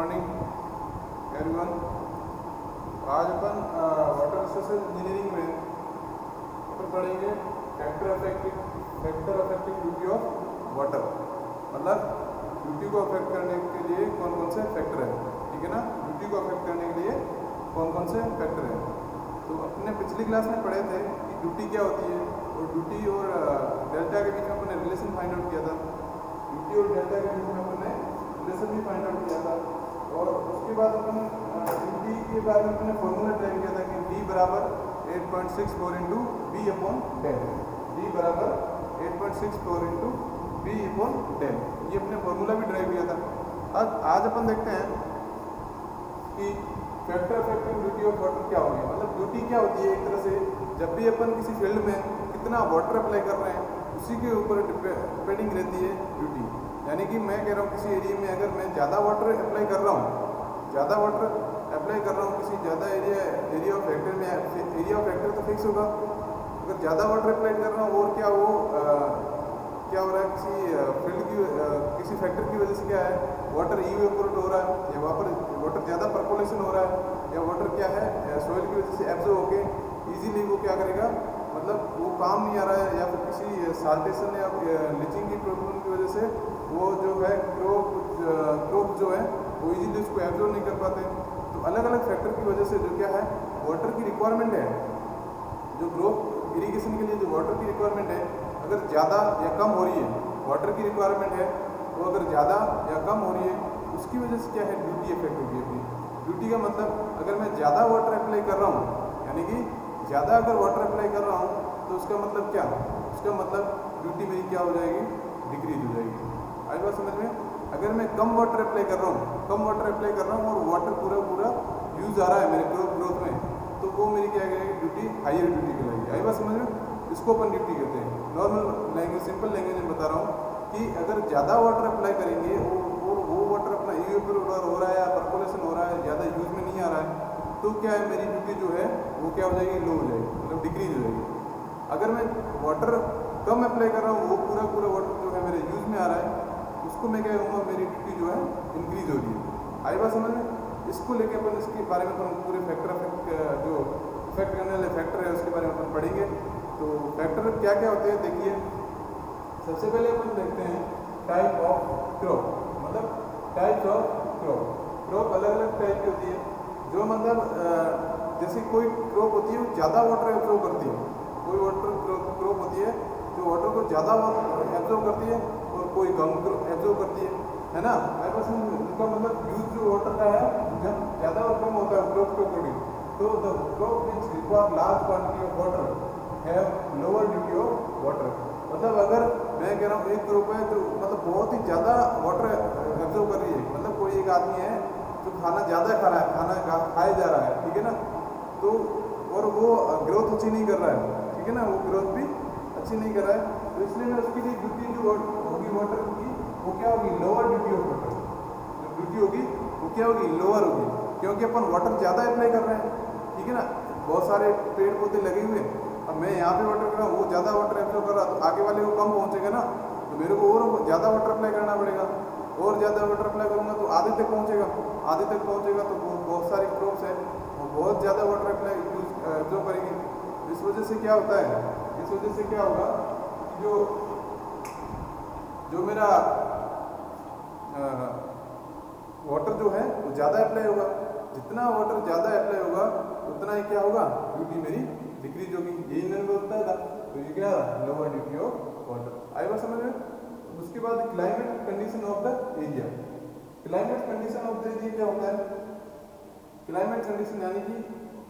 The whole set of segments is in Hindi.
Morning everyone. आज अपन वाटर रिसोर्सेज इंजीनियरिंग में अपन पढ़ेंगे factor affecting duty of water. मतलब ड्यूटी को अफेक्ट करने के लिए कौन कौन से फैक्टर है, ठीक है ना। ड्यूटी को अफेक्ट करने के लिए कौन कौन से फैक्टर है। तो अपने पिछली क्लास में पढ़े थे कि ड्यूटी क्या होती है, और ड्यूटी और डेल्टा के बीच में अपने रिलेशन फाइंड आउट किया था। ड्यूटी और डेल्टा के बीच में अपने रिलेशन भी फाइंड आउट किया था, और उसके बाद अपन ड्यूटी के बारे में अपने फॉर्मूला ड्राइव किया था कि D बराबर 8.64 into B upon del. D बराबर 8.64 इंटू बी अपॉन डेल, ये अपने फॉर्मूला भी ड्राइव किया था। आज अपन देखते हैं कि factor affecting duty of water क्या होगी। मतलब ड्यूटी क्या होती है, एक तरह से जब भी अपन किसी फील्ड में कितना वाटर अप्लाई कर रहे हैं उसी के ऊपर डिपेंडिंग रहती है ड्यूटी। यानी कि मैं कह रहा हूँ किसी एरिया में अगर मैं ज़्यादा वाटर अप्लाई कर रहा हूँ, किसी ज़्यादा एरिया ऑफ फैक्टर में, एरिया ऑफ फैक्टर तो फिक्स होगा। अगर ज़्यादा वाटर अप्लाई कर रहा हूँ और क्या वो क्या हो रहा है, किसी फील्ड की किसी फैक्टर की वजह से क्या है, वाटर इवेपोरेट हो रहा है, या वाटर ज़्यादा परकोलेशन हो रहा है, या वाटर क्या है सोइल की वजह से एब्जॉर्ब होके इजीली वो क्या करेगा, मतलब वो काम नहीं आ रहा है, या फिर किसी साल्टेशन या लीचिंग की प्रॉब्लम की वजह से वो जो है क्रोप जो है वो इजीली उसको एब्जॉर्ब नहीं कर पाते। तो अलग अलग फैक्टर की वजह से जो क्या है वाटर की रिक्वायरमेंट है, जो ग्रोथ इरिगेशन के लिए जो वाटर की रिक्वायरमेंट है, अगर ज़्यादा या कम हो रही है, वाटर की रिक्वायरमेंट है वो अगर ज़्यादा या कम हो रही है, उसकी वजह से क्या है ड्यूटी इफेक्ट होगी अपनी। ड्यूटी का मतलब अगर मैं ज़्यादा वाटर अप्लाई कर रहा हूँ, यानी कि ज़्यादा अगर वाटर अप्लाई कर रहा हूँ तो उसका मतलब क्या, उसका मतलब ड्यूटी मेरी क्या हो जाएगी, डिक्रीज हो जाएगी। आई बात समझ में। अगर मैं कम वाटर अप्लाई कर रहा हूँ और वाटर पूरा यूज आ रहा है मेरे ग्रोथ में, तो वो मेरी क्या करेगी, ड्यूटी हायर ड्यूटी कहलाएगी। आई बात समझ में। इसको अपन ड्यूटी कहते हैं। नॉर्मल लैंग्वेज, सिंपल लैंग्वेज में बता रहा हूँ कि अगर ज़्यादा वाटर अप्लाई करेंगे और वो वाटर अपना इवेपोरेट हो रहा है या परकोलेशन हो रहा है, ज़्यादा यूज में नहीं आ रहा है, तो क्या है मेरी ड्यूटी जो है वो क्या हो जाएगी, लो हो जाएगी, मतलब डिक्रीज हो जाएगी। अगर मैं वाटर कम अप्लाई कर रहा हूँ, वो पूरा वाटर जो है मेरे यूज में आ रहा है, उसको मैं क्या कहूँगा, मेरी ड्यूटी जो है इंक्रीज हो रही है। आई बात समझ में। इसको लेके अपन इसके बारे में अपन पूरे फैक्टर जो इफेक्ट करने वाले फैक्टर है उसके बारे में अपन पढ़ेंगे। तो फैक्टर क्या क्या होते हैं देखिए। सबसे पहले अपन देखते हैं टाइप ऑफ क्रॉप, मतलब टाइप्स ऑफ क्रॉप अलग अलग टाइप की होती है। जो मतलब जैसे कोई क्रॉप होती है वो ज़्यादा वाटर एब्जॉर्ब करती है, कोई वाटर क्रॉप होती है जो वाटर को ज़्यादा एब्जॉर्ब करती है, और कोई कम एब्जॉर्ब करती है ना। उनका मतलब यूज जो वाटर का है जब ज़्यादा और कम होता है क्रॉप के अकॉर्डिंग, तो the crop which require large quantity of water have lower duty of water. मतलब अगर मैं कह रहा हूँ एक क्रॉप है जो मतलब बहुत ही ज़्यादा वाटर एब्जॉर्ब कर रही है, मतलब कोई एक आदमी है जो खाना ज़्यादा खा रहा है, खाना खाया जा रहा है, ठीक है ना, तो और वो ग्रोथ अच्छी नहीं कर रहा है, ठीक है ना, वो ग्रोथ भी अच्छी नहीं कर रहा है, तो इसलिए मैं उसके लिए ड्यूटी जो होगी वाटर की वो क्या होगी, लोअर ड्यूटी ऑफ वाटर। जो ड्यूटी होगी वो क्या होगी, लोअर होगी, क्योंकि अपन वाटर ज़्यादा अप्लाई कर रहे हैं, ठीक है ना। बहुत सारे पेड़ पौधे लगे हुए हैं, अब मैं यहाँ पे वाटर कर रहा हूँ, वो ज़्यादा वाटर एब्जॉर्ब कर रहा है, तो आगे वाले को कम पहुँचेगा ना, तो मेरे को और ज़्यादा वाटर अप्लाई करना पड़ेगा, और ज़्यादा वाटर अप्लाई करूँगा तो आधे तक पहुँचेगा, तो वो बहुत सारी क्रॉप्स है वो बहुत ज़्यादा वाटर अप्लाई एब्जॉर्ब करेंगे। इस वजह से क्या होता है, इस वजह से क्या होगा कि जो मेरा वाटर जो है वो ज़्यादा अप्लाई होगा। जितना वाटर ज़्यादा अप्लाई होगा उतना ही क्या होगा, ड्यूटी मेरी डिक्रीज होगी। यही मैंने बोलता था, तो ये क्या लोअर ड्यूटी ऑफ वाटर। आई बात समझ में। उसके बाद climate condition of the area. Climate condition of the area क्या होता है, क्लाइमेट कंडीशन यानी कि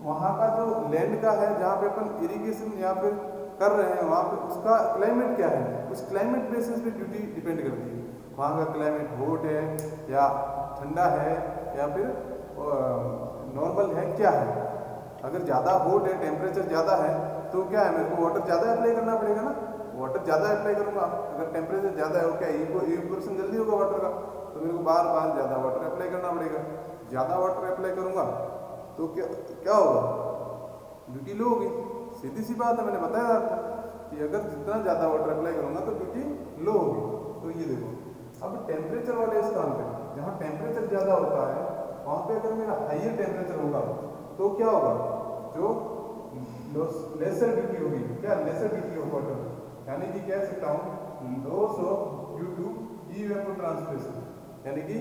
वहाँ का जो लैंड का है जहाँ पे अपन इरिगेशन या फिर कर रहे हैं, वहाँ पे उसका क्लाइमेट क्या है, उस क्लाइमेट बेसिस पे ड्यूटी डिपेंड करती है। वहाँ का क्लाइमेट हॉट है या ठंडा है या फिर नॉर्मल है, क्या है। अगर ज़्यादा हॉट है, टेम्परेचर ज़्यादा है, तो क्या है मेरे को वाटर ज़्यादा अप्लाई करना पड़ेगा ना, वाटर ज़्यादा अप्लाई करूँगा। अगर टेम्परेचर ज़्यादा है, क्या इवेपोरेशन जल्दी होगा वाटर का, तो मेरे को बार बार ज़्यादा वाटर अप्लाई करना पड़ेगा। ज़्यादा वाटर अप्लाई करूँगा तो क्या होगा, ड्यूटी लो होगी। सीधी सी बात है, मैंने बताया आपको कि अगर जितना ज़्यादा वाटर अप्लाई करूँगा तो ड्यूटी लो होगी। तो ये देखो, अब टेम्परेचर वाले स्थान पे जहाँ टेम्परेचर ज़्यादा होता है वहाँ पे अगर मेरा हाइयर टेम्परेचर होगा तो क्या होगा, जो लेसर ड्यूटी होगी, क्या लेसर ड्यूटी ऑफ वाटर, यानी कि कह सकता हूँ loss of due to evapotranspiration, यानी कि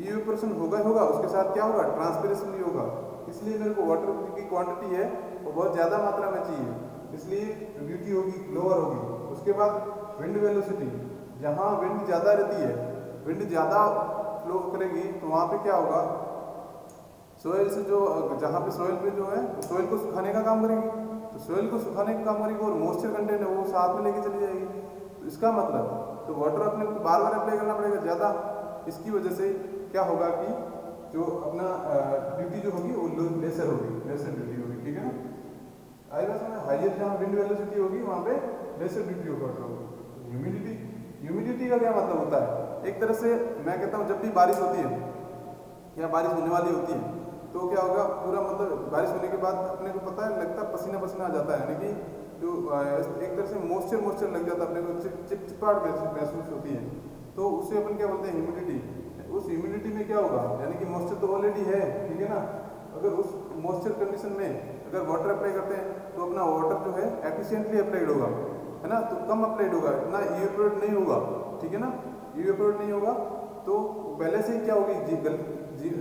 इवेपोरेशन होगा उसके साथ क्या होगा, ट्रांसपिरेशन भी होगा। इसलिए मेरे को वाटर की क्वांटिटी है वो बहुत ज़्यादा मात्रा में चाहिए, इसलिए ड्यूटी होगी लोअर होगी। उसके बाद विंड वेलोसिटी, जहाँ विंड ज़्यादा रहती है, विंड ज़्यादा फ्लो करेगी तो वहाँ पे क्या होगा, सोयल से जो जहाँ पे सोयल पे जो है सोयल को सुखाने का काम करेगी, तो सोयल को सुखाने का काम करेगी और मॉइस्चर कंटेंट है वो साथ में लेके चली जाएगी। तो इसका मतलब तो वाटर अपने को बार बार अप्लाई करना पड़ेगा ज़्यादा, इसकी वजह से क्या होगा कि जो अपना ड्यूटी जो होगी वो लेसर होगी, लेसर ड्यूटी होगी, ठीक है ना। आएगा समझ, हाइयर जहाँ विंड वेलोसिटी होगी वहाँ पे लेसर ड्यूटी ऑफ वाटर होगी। ह्यूमिडिटी, ह्यूमिडिटी का क्या मतलब होता है, एक तरह से मैं कहता हूँ जब भी बारिश होती है या बारिश होने वाली होती है तो क्या होगा, पूरा मतलब बारिश होने के बाद अपने को पता है लगता है पसीना पसीना आ जाता है, यानी कि जो एक तरह से मॉइस्चर लग जाता है अपने को, चिपचिपाहट महसूस होती है, तो उससे अपन क्या बोलते हैं ह्यूमिडिटी। उस ह्यूमिडिटी में क्या होगा, यानी कि मॉइस्चर तो ऑलरेडी है, ठीक है ना, अगर उस मॉइस्चर कंडीशन में अगर वाटर अप्लाई करते हैं तो अपना वाटर जो है एफिशिएंटली अप्लाइड होगा, है ना, तो कम अप्लाइड होगा, इतना इवेपोरेट नहीं होगा, ठीक है ना, इवेपोरेट नहीं होगा। तो पहले से ही क्या होगी,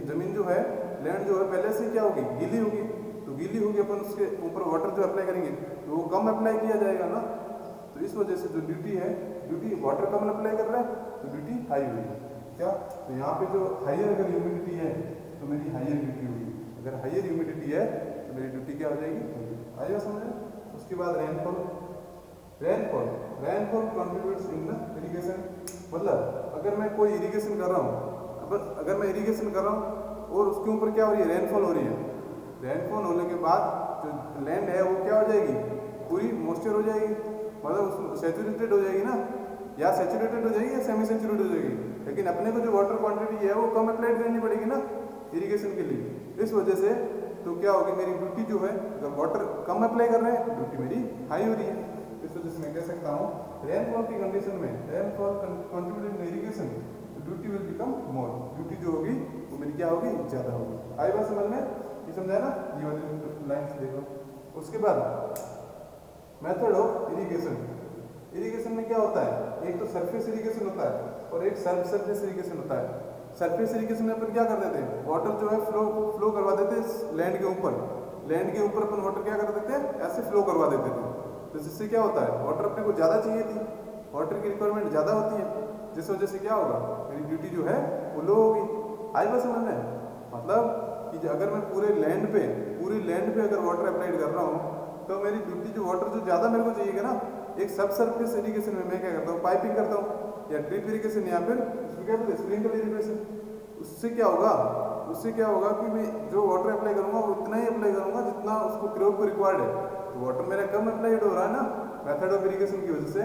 जमीन जो है, लैंड जो है पहले से क्या होगी, गीली होगी, तो गीली होगी, अपन उसके ऊपर वाटर जो अप्लाई करेंगे तो वो कम अप्लाई किया जाएगा ना, तो इस वजह से जो ड्यूटी है, ड्यूटी वाटर कम अप्लाई कर रहा है तो ड्यूटी हाई हुई क्या, तो यहाँ पे जो हाइयर अगर ह्यूमिडिटी है तो मेरी हाइयर ड्यूटी होगी, अगर हाइयर ह्यूमिडिटी है तो मेरी ड्यूटी क्या हो जाएगी, आइए समझ। उसके बाद रेनफॉल, रेनफॉल कंट्रीब्यूट्स इन इरिगेशन, मतलब अगर मैं कोई इरिगेशन कर रहा हूँ, अगर मैं इरिगेशन कर रहा हूँ और उसके ऊपर क्या हो रही है, रेनफॉल हो रही है, रेनफॉल होने के बाद जो लैंड है वो क्या हो जाएगी, पूरी मॉइस्चर हो जाएगी, मतलब सेचुरेटेड हो जाएगी ना, या सेचुरेटेड हो जाएगी या सेमी सेचुरेटेड हो जाएगी, लेकिन अपने को जो वाटर क्वांटिटी है वो कम अप्लाइड करनी पड़ेगी ना इरिगेशन के लिए, इस वजह से तो क्या होगी, मेरी ड्यूटी जो है अगर वाटर कम अप्लाई कर रहे हैं ड्यूटी मेरी हाई हो रही है, इस वजह से मैं कह सकता हूँ रेनफॉल की कंडीशन में, rainfall contributed in irrigation, duty will become more, duty जो होगी वो मेरी क्या होगी, ज़्यादा होगी। आई बात समझ में, ये समझा ना, ये वाली लाइन से देखो। उसके बाद मेथड ऑफ इरिगेशन, इरिगेशन में क्या होता है, एक तो सरफेस इरिगेशन होता है और एक सब सरफेस इरिगेशन होता है। सरफेस इरिगेशन में अपन क्या कर देते हैं, वाटर जो है फ्लो करवा देते हैं लैंड के ऊपर, लैंड के ऊपर अपन वाटर क्या कर देते हैं, ऐसे फ्लो करवा देते थे, तो जिससे क्या होता है, वाटर अपने को ज़्यादा चाहिए थी, वाटर की रिक्वायरमेंट ज़्यादा होती है, जिस वजह से क्या होगा, मेरी ड्यूटी जो है वो लो होगी। आई बात समझ में, मतलब कि अगर मैं पूरे लैंड पे अगर वाटर अप्लाइड कर रहा हूँ तो मेरी ड्यूटी जो वाटर जो ज़्यादा मेरे को चाहिए ना, एक सब सरफेस इरिगेशन में मैं क्या करता हूँ, पाइपिंग करता हूँ या ड्रिप इरिगेशन या फिर उसको क्या बोलते हैं, स्प्रिंकल इरिगेशन। उससे क्या होगा कि मैं जो वाटर अप्लाई करूँगा वो इतना ही अप्लाई करूँगा जितना उसको क्रॉप को रिक्वायर्ड है, तो वाटर मेरा कम अप्लाइड हो रहा है ना, मेथड ऑफ इरिगेशन की वजह से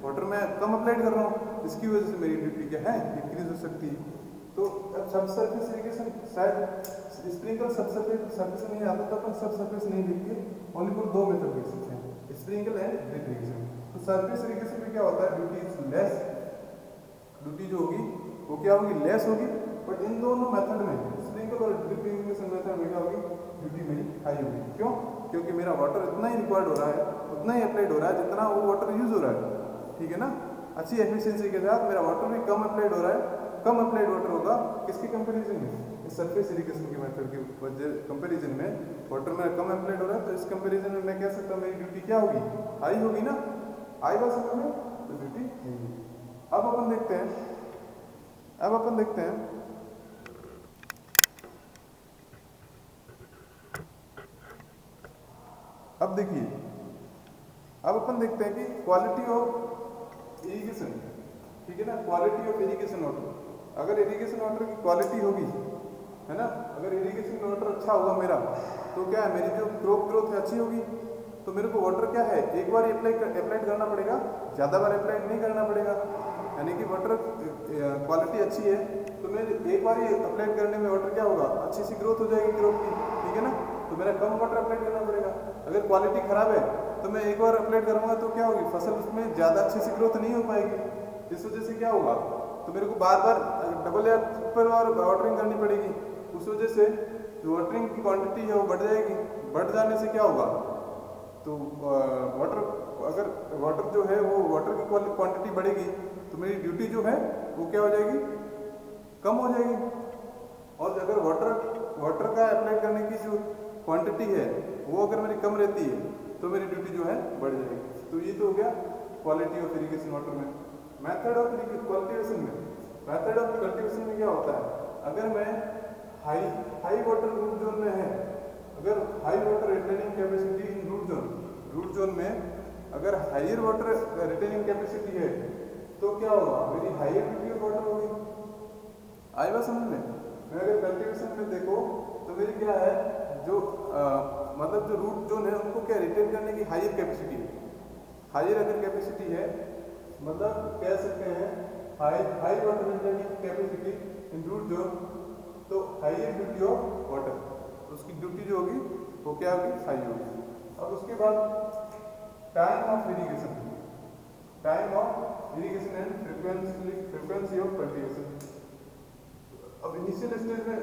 वाटर मैं कम अप्लाइड कर रहा हूँ, इसकी वजह से मेरी ड्यूटी क्या है, इंक्रीज हो सकती है। तो अब सब सरफेस इरिगेशन, शायद स्प्रिंकल सब सरफेस नहीं आता तो अपन सब सरफेस नहीं लिख के ओनली फॉर दो मेथड लिख सकते हैं, स्प्रिंकल एंड ड्रिप इरिगेशन। तो सरफेस इरिगेशन में क्या होता है, ड्यूटी इज लेस, ड्यूटी जो होगी वो क्या होगी, लेस होगी, बट इन दोनों मेथड में, स्प्रिंकल और ड्रिप इरिगेशन मेथड में क्या होगी, ड्यूटी मेरी हाई होगी। क्यों, क्योंकि मेरा वाटर इतना ही रिक्वायर्ड हो रहा है, उतना ही अप्लाइड हो रहा है जितना वो वाटर यूज हो रहा है, ठीक है ना, अच्छी एफिशिएंसी के साथ मेरा वाटर भी कम अप्लाइड हो रहा है, कम अप्लाइड वाटर होगा किसके कंपैरिजन में, इस सरफेस इरिगेशन के मेथड के कंपैरिजन में वाटर में कम अप्लाइड हो रहा है, तो इस कंपैरिजन में मैं कह सकता हूँ मेरी ड्यूटी क्या होगी, हाई होगी ना, हाई बात समझ में, तो ड्यूटी होगी। अब अपन देखते हैं, अब देखिए, अब अपन देखते हैं कि क्वालिटी ऑफ इरिगेशन, ठीक है ना, क्वालिटी ऑफ इरिगेशन वाटर, अगर इरिगेशन वाटर की क्वालिटी होगी, है ना, अगर इरिगेशन वाटर अच्छा होगा मेरा, तो क्या है, मेरी जो क्रॉप ग्रोथ है अच्छी होगी, तो मेरे को वाटर क्या है, एक बार अप्लाइड करना पड़ेगा, ज़्यादा बार अप्लाइड नहीं करना पड़ेगा, यानी कि वाटर क्वालिटी अच्छी है तो मैं एक बार ही अप्लाइड करने में वाटर क्या होगा, अच्छी सी ग्रोथ हो जाएगी क्रॉप की, ठीक है ना, तो मेरा कम वाटर अप्लाइड करना पड़ेगा। अगर क्वालिटी खराब है तो मैं एक बार अप्लाइड करूँगा तो क्या होगी, फसल उसमें ज़्यादा अच्छी सी ग्रोथ नहीं हो पाएगी, जिस वजह से क्या होगा, तो मेरे को बार बार डबल या ऊपर और वाटरिंग करनी पड़ेगी, उस वजह से जो वाटरिंग की क्वांटिटी है वो बढ़ जाएगी। बढ़ जाने से क्या होगा, तो वाटर, अगर वाटर जो है वो वाटर की क्वांटिटी बढ़ेगी तो मेरी ड्यूटी जो है वो क्या हो जाएगी, कम हो जाएगी। और अगर वाटर का अप्लाई करने की जो क्वांटिटी है वो अगर मेरी कम रहती है तो मेरी ड्यूटी जो है बढ़ जाएगी। तो ये तो हो गया क्वालिटी ऑफ इरिगेशन वाटर में। मेथड ऑफ कल्टीवेशन में, मेथड ऑफ कल्टीवेशन में क्या होता है, अगर मैं हाई वाटर रूट जोन में है, अगर high water retaining capacity in root zone में अगर हायर वाटर रिटेनिंग कैपेसिटी है तो क्या होगा, मेरी हायर ड्यूटी ऑफ वाटर होगी। आई बात समझ में। मैं अगर कल्टीवेशन में देखो तो मेरी क्या है, जो मतलब जो रूट जोन है उनको क्या रिटेन करने की हायर कैपेसिटी है। हायर अगर कैपेसिटी है, मतलब कह सकते हैं high water retaining capacity in root zone, तो हायर ड्यूटी ऑफ वाटर, उसकी ड्यूटी जो होगी वो क्या होगी, हाई होगी। अब उसके बाद time of irrigation, time of irrigation and frequency of cultivation. अब इनिशियल स्टेज में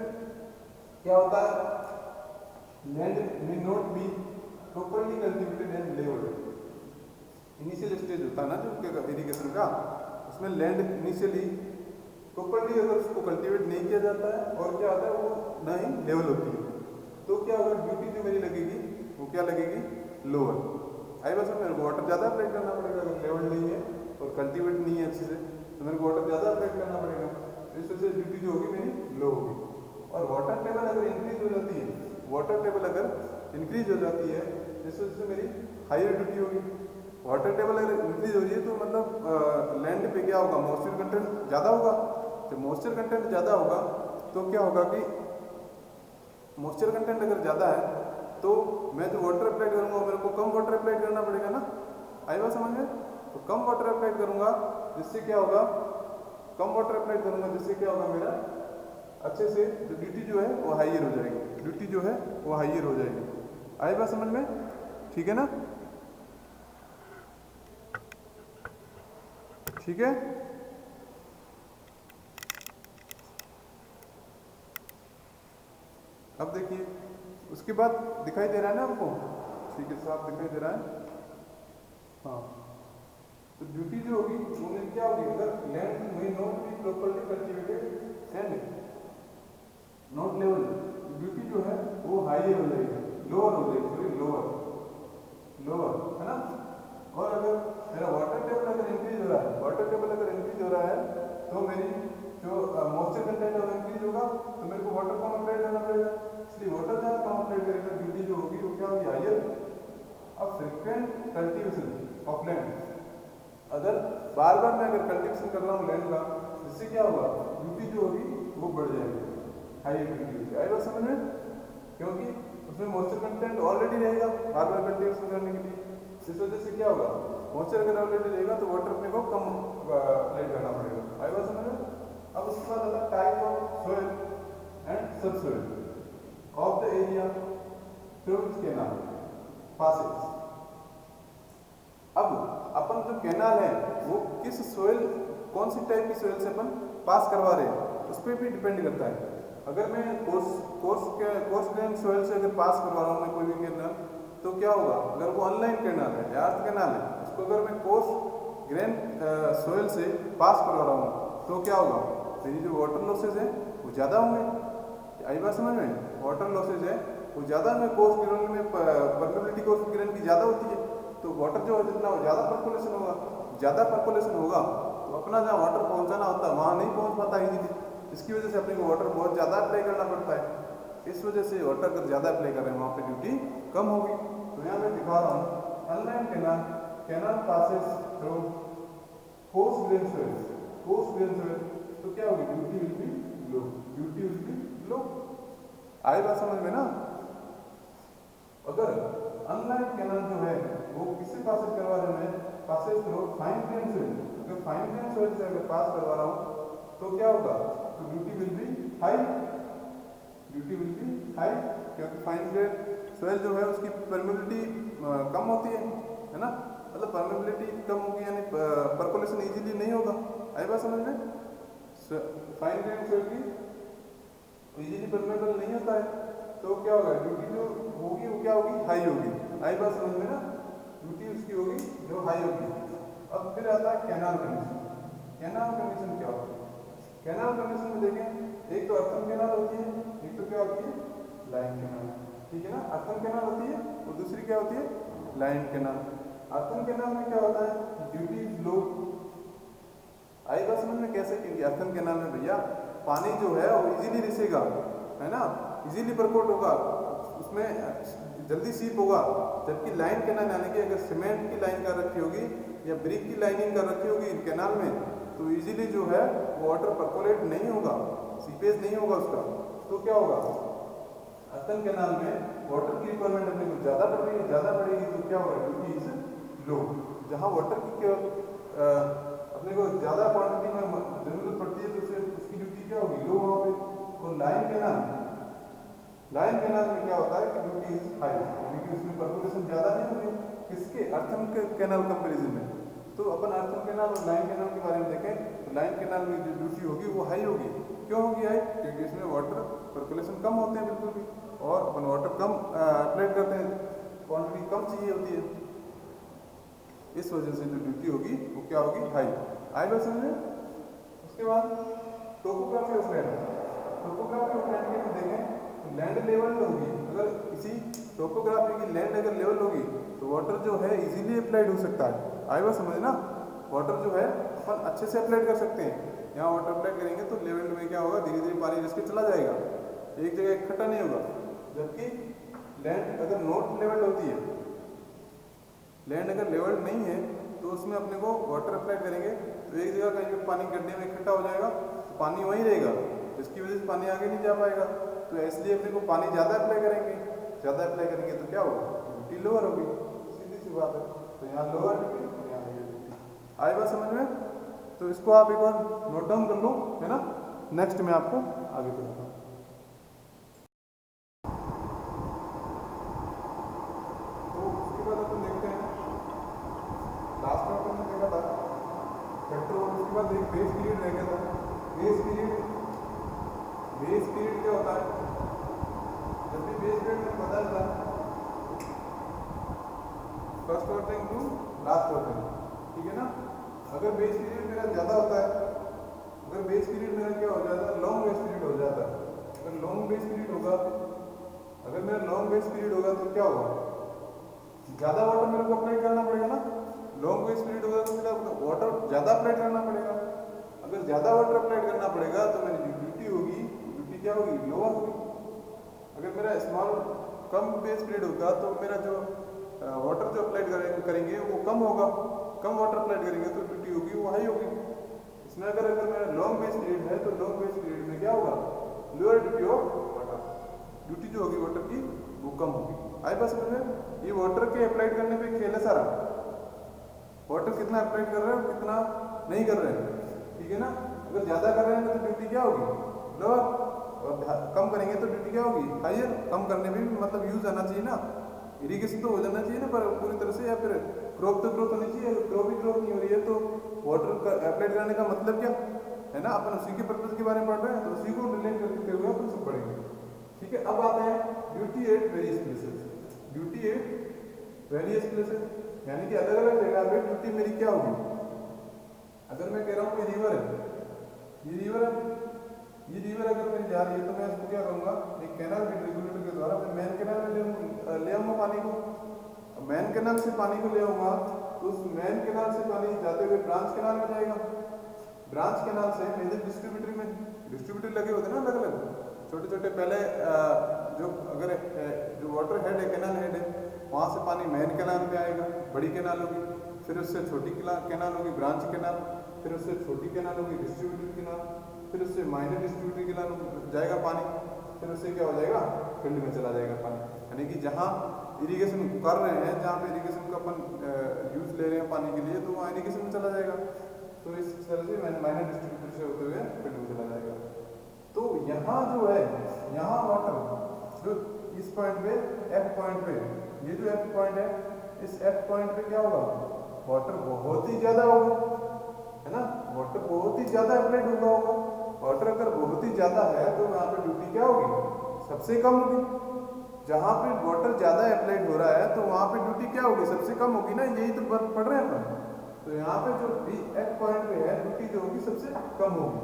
क्या होता है, land may not be properly cultivated and levelled. Initial stage होता है ना जो इरिगेशन का, उसमें लैंड इनिशियली प्रॉपर्ली अगर उसको कल्टीवेट नहीं किया जाता है और क्या होता है वो ना ही लेवल होती है, तो क्या होगा, ड्यूटी जो मेरी लगेगी वो क्या लगेगी, लोअर। आई बस मेरे को वाटर ज़्यादा अप्लाई करना पड़ेगा, अगर लेवल नहीं है और कल्टीवेट नहीं है अच्छे से तो मेरे को वाटर ज़्यादा अप्लाई करना पड़ेगा, इस वजह से ड्यूटी जो होगी मेरी लो होगी। और वाटर टेबल अगर इंक्रीज हो जाती है, वाटर टेबल अगर इंक्रीज हो जाती है इस वजह से मेरी हायर ड्यूटी होगी। वाटर टेबल अगर इंक्रीज हो रही है तो मतलब लैंड पे क्या होगा, मॉइस्चर कंटेंट ज़्यादा होगा। जब मॉइस्चर कंटेंट ज़्यादा होगा तो क्या होगा कि मॉइस्चर कंटेंट अगर ज़्यादा है तो मैं जो वाटर अप्लाई करूँगा मेरे को कम वाटर अप्लाई करना पड़ेगा ना। आई बात समझ में। तो कम वाटर अप्लाई करूँगा जिससे क्या होगा, कम वाटर अप्लाई करूँगा जिससे क्या होगा, मेरा अच्छे से जो ड्यूटी जो है वो हाइयर हो जाएगी, ड्यूटी जो है वो हाइयर हो जाएगी। आई बात समझ में, ठीक है ना, ठीक है। अब देखिए उसके बाद दिखाई दे रहा है ना हमको, ठीक है, साफ दिखाई दे रहा है। हाँ, तो ड्यूटी जो होगी वो मेरी क्या होगी, अगर लैंड में not be properly cultivated and not level, duty जो है वो हाइयर हो जाएगी, लोअर हो जाएगी, सॉरी लोअर है ना। और अगर मेरा वाटर टेबल अगर इंक्रीज हो रहा है, वाटर टेबल अगर इंक्रीज हो रहा है तो मेरी जो मॉइस्चर कंटेंट अगर इंक्रीज होगा तो मेरे को वाटर कम अप्लाई करना पड़ेगा, इसलिए वाटर ज़्यादा कम अप्लाई करेगा, ड्यूटी जो होगी वो क्या होगी, हाइयर। अब फ्रीक्वेंट कल्टीवेशन ऑफ लैंड, अगर बार बार मैं अगर कल्टीवेशन कर रहा हूँ लैंड का, इससे क्या होगा, ड्यूटी जो होगी वो बढ़ जाएगी, हाई ड्यूटी होगी। आई बात समझ में, क्योंकि उसमें मॉइस्चर कंटेंट ऑलरेडी रहेगा बार बार कल्टीवेशन करने के लिए, इस वजह से क्या होगा, मॉइस्चर अगर ऑलरेडी रहेगा तो वाटर अपने को कम अप्लाई करना पड़ेगा। आई बात समझ में। अब उसके बाद आता है type of soil and subsoil of the area through which canal passes. अब अपन जो कैनाल है वो किस सोइल, कौन सी टाइप की सोइल से अपन पास करवा रहे हैं उस पर भी डिपेंड करता है। अगर मैं कोर्स ग्रेन सोइल से अगर पास करवा रहा हूँ मैं कोई भी कैनाल, तो क्या होगा, अगर वो ऑनलाइन कैनाल है या अर्थ कैनाल है, उसको अगर मैं कोर्स ग्रेन सोइल से पास करवा रहा हूँ तो क्या होगा, मेरी जो वाटर लॉसेज है वो ज़्यादा होंगे। आई बात समझ में, वाटर लॉसेज है वो ज़्यादा में, कोर्स ग्रेन में परमेबिलिटी कोर्स ग्रेन की ज़्यादा होती है, तो वाटर जो है जितना ज़्यादा पर्कुलेशन होगा, ज़्यादा पर्कुलेशन होगा तो अपना जहाँ वाटर पहुँचाना होता है वहाँ नहीं पहुँच पाता इजीली, इसकी वजह से अपने को वाटर बहुत ज़्यादा अप्लाई करना पड़ता है। इस वजह से वाटर अगर ज़्यादा अप्लाई कर रहे हैं वहाँ पे ड्यूटी कम होगी। तो यहाँ मैं दिखा रहा हूँ online canal passes through coarse grain soil, तो क्या होगी, duty will be low, duty will be low. आई बात समझ में ना। अगर अनलाइन कैनाल जो है वो किससे पासेस करवा रहे हैं, passes through fine grain soil, अगर फाइन ग्रेन सोइल से अगर पास करवा रहा हूँ तो क्या होगा, तो duty will B high, duty will B high, क्योंकि फाइन ग्रेन सोइल जो है उसकी परमेबिलिटी कम होती है ना, मतलब परमेबिलिटी कम होगी यानी पर्कुलेशन इजीली नहीं होगा। आई बात समझ में। फाइन ग्रेन सोइल की इजीली परमेबल नहीं होता है, तो क्या होगा, ड्यूटी जो होगी वो क्या होगी, हाई होगी। आई बात समझ में ना, ड्यूटी उसकी होगी जो हाई होगी। अब फिर आता है कैनाल कंडीशन। कैनाल कंडीशन क्या होती है? कैनाल कंडीशन में देखें, एक तो अर्थन कैनाल होती है, एक तो क्या होती है, लाइन कैनाल। ठीक है ना, अर्थन कैनाल होती है और दूसरी क्या होती है, लाइन कैनाल। अर्थन कैनाल में क्या होता है, ड्यूटी इज लो। आई बात समझ में कैसे, क्योंकि अर्थन कैनाल में भैया पानी जो है वो इजीली रिसेगा, है ना, इजीली परकोट होगा, उसमें जल्दी सीप होगा। जबकि लाइन कैनाल यानी कि अगर सीमेंट की लाइन कर रखी होगी या ब्रिक की लाइनिंग कर रखी होगी कैनाल में, तो इजीली जो है वाटर परकोलेट नहीं होगा, सीपेज नहीं होगा उसका। तो क्या होगा, अर्थन कैनाल में वाटर की रिक्वायरमेंट अपने को ज़्यादा पड़ रही है, ज़्यादा पड़ेगी तो क्या होगा, ड्यूटी इज लो। जहाँ वाटर की अपने को ज़्यादा क्वांटिटी में जरूरत पड़ती है तो उसकी ड्यूटी क्या होगी, लो वहाँ पे। और लाइन कैनाल में क्या होता है कि ड्यूटी इज हाई, क्योंकि उसमें परकोलेशन ज़्यादा नहीं होगी किसके, अर्थन के कैनाल कंपेरिजन में। तो अपन अर्थन कैनाल और लाइन कैनाल के बारे में देखें, तो लाइन कैनाल में जो ड्यूटी होगी वो हाई होगी। क्यों होगी हाई, क्योंकि इसमें वाटर परकोलेशन कम होते हैं बिल्कुल भी, और अपन वाटर कम अप्लाई करते हैं, क्वांटिटी कम चाहिए होती है, इस वजह से जो ड्यूटी होगी वो क्या होगी, हाई। आई बात समझ में। उसके बाद topography of land. Topography of land के लिए देखें तो लैंड लेवल होगी, अगर किसी टोपोग्राफी की लैंड अगर लेवल होगी तो वाटर जो है इजीली अप्लाइड हो सकता है। आई बात समझ ना, वाटर जो है अपन अच्छे से अप्लाइड कर सकते हैं। यहाँ वाटर अप्लाई करेंगे तो लेवल में क्या होगा, धीरे धीरे पानी रिस के चला जाएगा, एक जगह इकट्ठा नहीं होगा। जबकि लैंड अगर नॉट लेवल होती है, लैंड अगर लेवल नहीं है तो उसमें अपने को वाटर अप्लाई करेंगे तो एक जगह कहीं पे पानी गड्ढे में इकट्ठा हो जाएगा, तो पानी वहीं रहेगा, जिसकी वजह से पानी आगे नहीं जा पाएगा। तो इसलिए अपने को पानी ज़्यादा अप्लाई करेंगे तो क्या होगा, ड्यूटी लोअर होगी, सीधी सी बात है। तो यहाँ लोअर ड्यूटी और यहाँ हायर ड्यूटी। आई बात समझ में। तो इसको आप एक बार नोट डाउन कर लो, है ना, नेक्स्ट में आपको आगे बढ़ाता हूँ। तो उसके बाद अपन देखते हैं, लास्ट में अपन ने देखा था फैक्टर, और उसके बाद एक बेस पीरियड रह गया था। बेस पीरियड क्या होता है, जब भी बेस पीरियड में पता चला first quarter to last quarter, ठीक है ना। अगर बेस पीरियड मेरा ज़्यादा होता है, अगर बेस पीरियड मेरा क्या हो जाता है, लॉन्ग बेस पीरियड हो जाता है। अगर लॉन्ग बेस पीरियड होगा, अगर मेरा लॉन्ग बेस पीरियड होगा तो क्या होगा, ज़्यादा वाटर मेरे को अप्लाई करना पड़ेगा ना। लॉन्ग बेस पीरियड होगा तो मेरा वाटर ज़्यादा अप्लाई करना पड़ेगा। अगर ज़्यादा वाटर अप्लाई करना पड़ेगा तो मेरी ड्यूटी होगी, ड्यूटी क्या होगी, लोअर होगी। अगर मेरा स्मॉल कम बेस पीरियड होगा तो मेरा जो वाटर जो अप्लाई करेंगे वो कम होगा, कम वाटर अप्लाई करेंगे तो ड्यूटी होगी वो हाई होगी। इसमें अगर मेरा लॉन्ग बेस पीरियड है तो लॉन्ग बेस पीरियड में क्या होगा, lower duty of water, duty जो होगी वाटर की वो कम होगी। आई बस में ये वाटर के अप्लाइड करने पे खेल है सारा, वाटर कितना अप्लाइड कर रहे हैं कितना नहीं कर रहे हैं, ठीक है ना। अगर ज़्यादा कर रहे हैं तो ड्यूटी क्या होगी, लोअर, और कम करेंगे तो ड्यूटी क्या होगी, हाइयर। कम करने में भी मतलब यूज आना चाहिए ना, इरिगेशन तो हो जाना चाहिए ना पर पूरी तरह से, या फिर क्रॉप तो ग्रोथ होनी चाहिए। क्रॉप ही ग्रोथ नहीं हो रही है तो वाटर का अप्लाइड करने का मतलब क्या है ना, अपन उसी के पर्पज के बारे में पढ़ रहे हैं तो उसी को रिलेट करते हुए अपन सब पढ़ेंगे, ठीक है। अब आते हैं duty at various places. Duty at various places यानी कि अलग अलग जगह पे ड्यूटी मेरी क्या होगी। अगर मैं कह रहा हूँ ये रिवर है, ये रिवर है, ये रिवर अगर मेरी जा रही है तो मैं इसको क्या करूँगा, एक कैनाल रेगुलेटर के द्वारा मैं मेन कैनाल में ले आऊँगा पानी को। मेन कैनाल से पानी को ले आऊँगा तो उस मेन कैनाल से पानी जाते हुए ब्रांच कैनाल में जाएगा। ब्रांच कैनाल से मेजर डिस्ट्रीब्यूटर में, डिस्ट्रीब्यूटर लगे होते हैं ना अलग अलग छोटे छोटे, पहले जो अगर जो वाटर हेड है, कैनाल हेड है, वहाँ से पानी मेन कैनाल में आएगा, बड़ी कैनाल होगी, फिर उससे छोटी कैनाल होगी ब्रांच कैनाल, फिर उससे छोटी कैनाल होगी डिस्ट्रीब्यूटर कैनाल, फिर उससे माइनर डिस्ट्रीब्यूटर कैनाल जाएगा पानी, फिर उससे क्या हो जाएगा, फील्ड में चला जाएगा पानी। यानी कि जहाँ इरिगेशन कर रहे हैं, जहाँ पे इरिगेशन का अपन यूज ले रहे हैं पानी के लिए, तो वहाँ इरिगेशन में चला जाएगा। तो इस तरह से माइनर डिस्ट्रीब्यूटर से होते हुए फील्ड में चला जाएगा। तो यहाँ जो है, यहाँ वाटर जो इस पॉइंट पे, एफ पॉइंट पे, ये जो एफ पॉइंट है, इस एफ पॉइंट पे क्या होगा, वाटर बहुत ही ज़्यादा होगा, है ना, वाटर बहुत ही ज़्यादा अप्लाइड होगा वाटर अगर बहुत ही ज़्यादा है तो वहाँ पे ड्यूटी क्या होगी, सबसे कम होगी। जहाँ पे वाटर ज़्यादा अप्लाइड हो रहा है तो वहाँ पे ड्यूटी क्या होगी, सबसे कम होगी ना, यही तो पढ़ रहे हैं अपन। तो यहाँ पे जो बी एफ पॉइंट पे है ड्यूटी जो होगी सबसे कम होगी।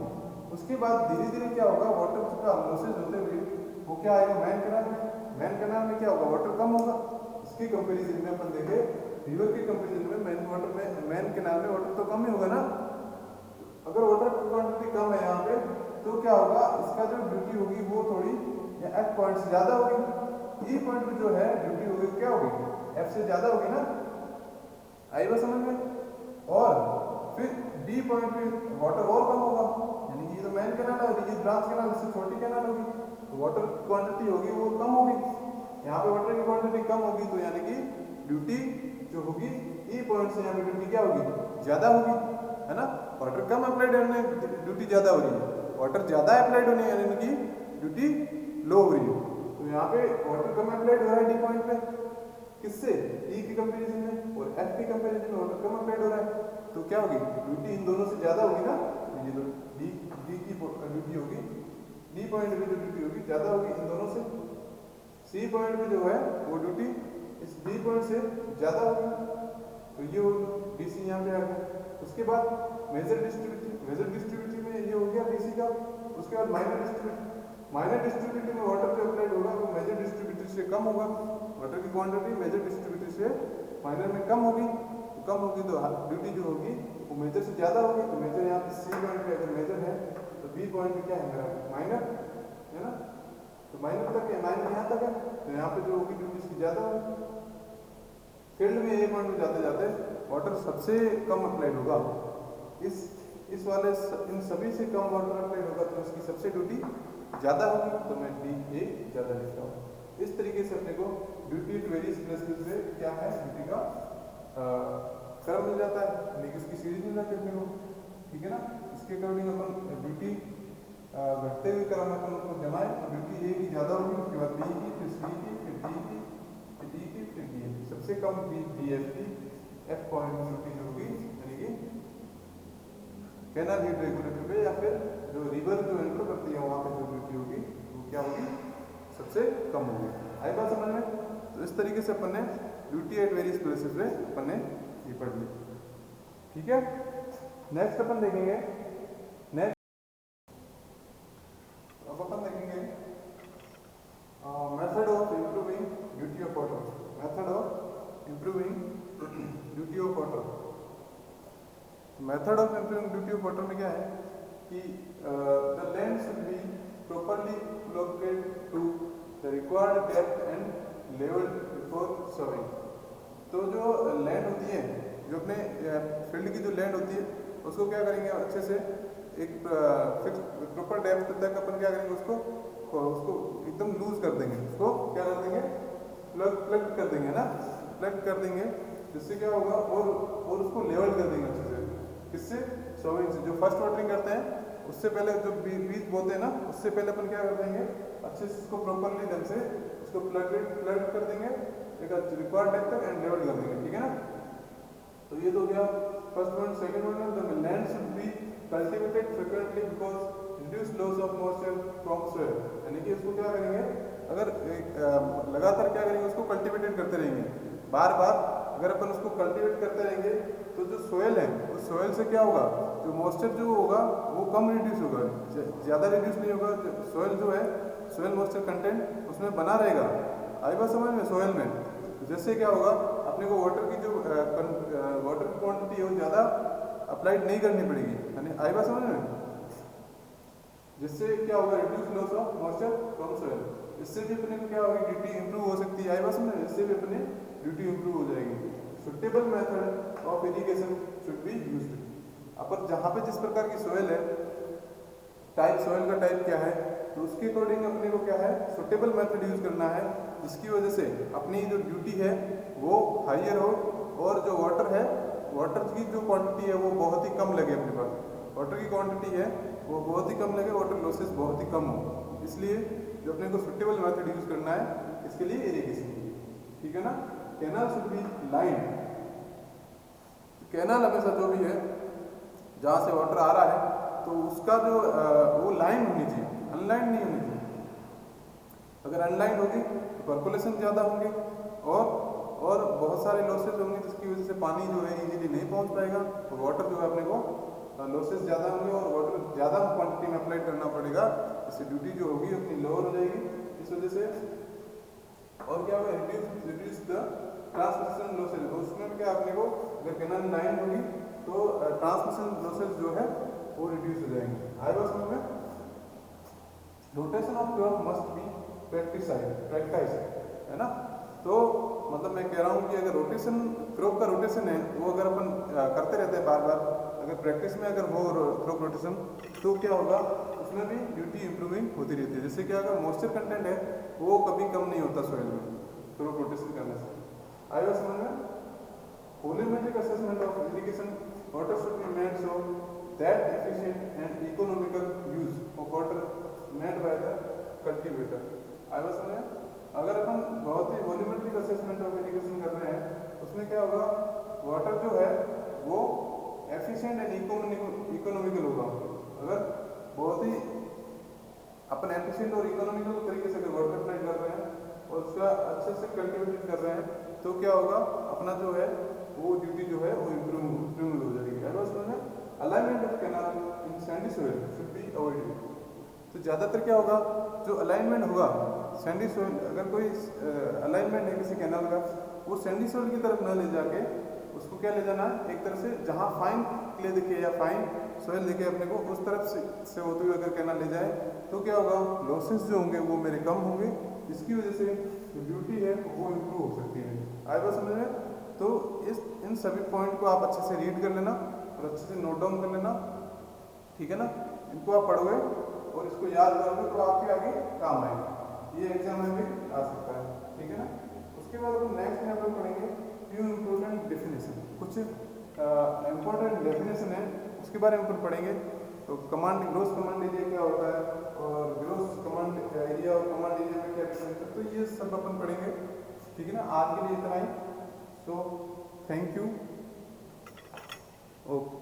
उसके बाद धीरे धीरे क्या होगा, वाटर का लॉसेज होते हुए वो क्या आएगा, मैन कैनाल में। मैन कैनाल में क्या होगा, वाटर कम होगा। इसके कंपेरिजन में अपन देखें, रिवर के कंपेरिजन में मैन कैनाल में वाटर तो कम ही होगा ना। अगर वाटर की क्वांटिटी कम है यहाँ पे तो क्या होगा, इसका जो ड्यूटी होगी वो थोड़ी एफ पॉइंट से ज़्यादा होगी। ई पॉइंट पे जो है ड्यूटी होगी क्या होगी, एफ से ज़्यादा होगी ना, आई बात समझ में। और फिर डी पॉइंट पे वाटर और कम होगा, यानी कि ये तो मैन कैनाल है और ये ब्रांच कैनाल, इससे छोटी कैनाल होगी तो वाटर की क्वांटिटी होगी वो कम होगी। यहाँ पे वाटर की क्वांटिटी कम होगी तो यानी कि ड्यूटी जो होगी ई पॉइंट से यहाँ पे ड्यूटी क्या होगी, ज़्यादा होगी, है ना। वाटर कम अप्लाइड होने ड्यूटी ज़्यादा हो रही है, वाटर ज़्यादा अप्लाइड होने यानी कि ड्यूटी लो हो रही है। तो यहाँ पे वाटर कम अप्लाइड हो रहा है डी पॉइंट पे, किससे, ई के कंपेरिजन में, और एफ के कंपेरिजन में वाटर कम अप्लाइड हो रहा है तो क्या होगी, ड्यूटी इन दोनों से ज़्यादा होगी ना। तो ये तो डी डी की ड्यूटी होगी, डी पॉइंट पे जो ड्यूटी होगी ज़्यादा होगी इन दोनों से। सी पॉइंट पे जो है वो ड्यूटी इस डी पॉइंट से ज़्यादा होगी, तो ये होगी डी सी यहाँ पे आ गया। उसके बाद मेजर डिस्ट्रीब्यूटिव में ये हो गया डी सी का। उसके बाद माइनर डिस्ट्रीब्यूटिव में वाटर जो अप्लाइड होगा वो मेजर डिस्ट्रीब्यूटिव से कम होगा। वाटर की क्वांटिटी मेजर डिस्ट्रीब्यूटिव से माइनर में कम होगी, तो ड्यूटी जो होगी वो मेजर से ज़्यादा होगी। तो मेजर यहाँ पे सी पॉइंट पे अगर मेजर है तो बी पॉइंट पे क्या है मेरा, माइनर है ना। तो माइनर तक है, माइनर यहाँ तक है, तो यहाँ पे जो होगी ड्यूटी इसकी ज़्यादा होगी। फील्ड में ए पॉइंट में जाते जाते वाटर सबसे कम अप्लाइड होगा, इस वाले इन सभी से कम वाटर अप्लाइड होगा तो इसकी सबसे ड्यूटी ज़्यादा होगी, तो मैं डी ए ज़्यादा लिखता हूँ। इस तरीके से अपने को ड्यूटी एट वेरियस प्लेसेस से क्या है, ड्यूटी का क्रम मिल जाता है, यानी कि उसकी सीरीज मिल जाती है अपने को, ठीक है ना। इसके अकॉर्डिंग अपन ड्यूटी घटते हुए क्रम में अपन उसको जमाएं तो ड्यूटी ए की ज़्यादा होगी, उसके बाद बी की, फिर सी की, फिर डी की, फिर डी की, फिर डी एफ, सबसे कम डी एफ की एफ पॉइंट ड्यूटी जो होगी, यानी कि कैनाल हीट रेगुलेटर पे या फिर जो रिवर जो एंटर करती है वहाँ पे जो ड्यूटी होगी वो क्या होगी, सबसे कम होगी। आई बात समझ में। तो इस तरीके से अपन ने ड्यूटी एट वेरियस प्लेसेस में अपन ने ये पढ़ ली, ठीक है। नेक्स्ट अपन देखेंगे, अब अपन देखेंगे method of improving duty of water. Method of improving duty of water. Method of improving duty of water में क्या है कि the land should be properly located to the required depth and level before serving. तो जो लैंड होती है, जो अपने फील्ड की जो लैंड होती है उसको क्या करेंगे, अच्छे से एक फिक्स प्रॉपर डेप्थ तक अपन क्या करेंगे, उसको एकदम लूज कर देंगे, उसको क्या कर देंगे, प्लग कर देंगे ना, प्लग कर देंगे, जिससे क्या होगा, और उसको लेवल कर देंगे अच्छे से। किससे, सोइंग से। जो फर्स्ट वाटरिंग करते हैं उससे पहले जो बीज बोते हैं ना, उससे पहले अपन क्या कर देंगे, अच्छे से इसको प्रॉपरली ढंग से इसको प्लग कर देंगे, एक रिक्वायर्ड डेप्थ तक एंड लेवल कर देंगे, ठीक है ना। तो ये तो गया first point. Second point, the land should B cultivated frequently because reduce loss of moisture from soil. यानी कि उसको क्या करेंगे, अगर लगातार क्या करेंगे, उसको कल्टीवेटेड करते रहेंगे बार बार। अगर अपन उसको कल्टीवेट करते रहेंगे तो जो सोयल है उस सोयल से क्या होगा, जो मॉइस्चर जो होगा वो कम रिड्यूस होगा, ज़्यादा रिड्यूस नहीं होगा। सोयल जो है, सोयल मॉइस्चर कंटेंट उसमें बना रहेगा। आई बात समझ में। सोयल में जैसे क्या होगा, अपने को वाटर की जो वाटर की क्वांटिटी है वो ज़्यादा अप्लाइड नहीं करनी पड़ेगी, यानी आई बात समझ में। जिससे क्या होगा, reduce loss of moisture from soil. इससे भी अपने को क्या होगी, ड्यूटी इंप्रूव हो सकती है। आई बात समझ में। इससे भी अपने ड्यूटी इंप्रूव हो जाएगी। Suitable method of irrigation should be used. अपन जहाँ पे जिस प्रकार की सोयल है, टाइप सोयल का टाइप क्या है, तो उसके अकॉर्डिंग अपने को क्या है, सुटेबल मेथड यूज करना है, जिसकी वजह से अपनी जो ड्यूटी है वो हाइयर हो और जो वाटर है, वाटर की जो क्वांटिटी है वो बहुत ही कम लगे अपने पास। वाटर की क्वांटिटी है वो बहुत ही कम लगे, वाटर लॉसेस बहुत ही कम हो। इसलिए जो अपने को सुटेबल मेथड यूज करना है, इसके लिए इरिगेशन, ठीक है ना। Canal should be line. Canal हमेशा जो भी है जहाँ से वाटर आ रहा है तो उसका जो वो लाइन होनी चाहिए, अनलाइन नहीं होनी चाहिए। अगर अनलाइन होगी तो पर्कुलेशन ज़्यादा होंगे और बहुत सारे लॉसेज होंगे, जिसकी वजह से पानी जो है इजीली नहीं पहुंच पाएगा। तो वाटर जो है अपने को लॉसेज ज़्यादा होंगे और वाटर ज़्यादा क्वांटिटी में अप्लाई करना पड़ेगा, इससे ड्यूटी जो होगी उतनी लोअर हो जाएगी। इस वजह से और क्या होगा, रिड्यूस द ट्रांसमिशन लॉसेज। उसमें क्या अपने को अगर कैनाल लाइन होगी तो ट्रांसमिशन लॉसेज जो है वो रिड्यूस हो जाएंगे। आई वाज में rotation of curve must be practice है ना। तो मतलब मैं कह रहा हूँ कि अगर रोटेशन क्रोप का रोटेशन है वो अगर अपन करते रहते हैं बार बार, अगर प्रैक्टिस में अगर हो क्रोप रोटेशन तो क्या होगा, उसमें भी ड्यूटी इंप्रूविंग होती रहती है। जैसे कि अगर मॉइस्चर कंटेंट है वो कभी कम नहीं होता सॉइल में क्रोप रोटेशन करने से। आएगा समझ में। Volumetric assessment of irrigation water should be made so that efficient and economical use of water made by the cultivator. आएगा समझ में। अगर अपन बहुत ही वॉल्यूमेट्रिक असेसमेंट ऑफ इरिगेशन कर रहे हैं उसमें क्या होगा, वाटर जो है वो एफिशिएंट एंड इकोनॉमिकल होगा। अगर बहुत ही अपन एफिशिएंट और इकोनॉमिकल तरीके से अगर वाटर अप्लाई कर रहे हैं और उसका अच्छे से कल्टीवेट कर रहे हैं तो क्या होगा, अपना जो है वो ड्यूटी जो है वो इम्प्रूव हो जाएगी। Alignment of canal in Sandy soil should be avoided. तो ज़्यादातर क्या होगा, जो अलाइनमेंट होगा सैंडी सोइल, अगर कोई अलाइनमेंट है किसी कैनाल का, वो सैंडी सोइल की तरफ ना ले जाके उसको क्या ले जाना है, एक तरह से जहाँ फाइन क्ले दिखे या फाइन सोइल दिखे अपने को उस तरफ से होते हुए अगर कैनाल ले जाए तो क्या होगा, लॉसेस जो होंगे वो मेरे कम होंगे। इसकी वजह से जो ड्यूटी है वो इम्प्रूव हो सकती है। आए बात समझ में। तो इन सभी पॉइंट को आप अच्छे से रीड कर लेना और अच्छे से नोट डाउन कर लेना, ठीक है ना। इनको आप पढ़ोगे और इसको याद करोगे तो आपके आगे काम आएगा, ये एग्जाम में भी आ सकता है, ठीक है ना। उसके बाद अपन नेक्स्ट में अपन पढ़ेंगे फ्यू इम्पोर्टेंट डेफिनेशन। कुछ इम्पोर्टेंट डेफिनेशन है उसके बारे में अपन पढ़ेंगे। तो कमांड ग्रोस कमांड एरिया क्या होता है और ग्रोस कमांड एरिया और कमांड एरिया में क्या डिफरेंस है, तो ये सब अपन पढ़ेंगे, ठीक है ना। आज के लिए इतना ही। So thank you. ओके।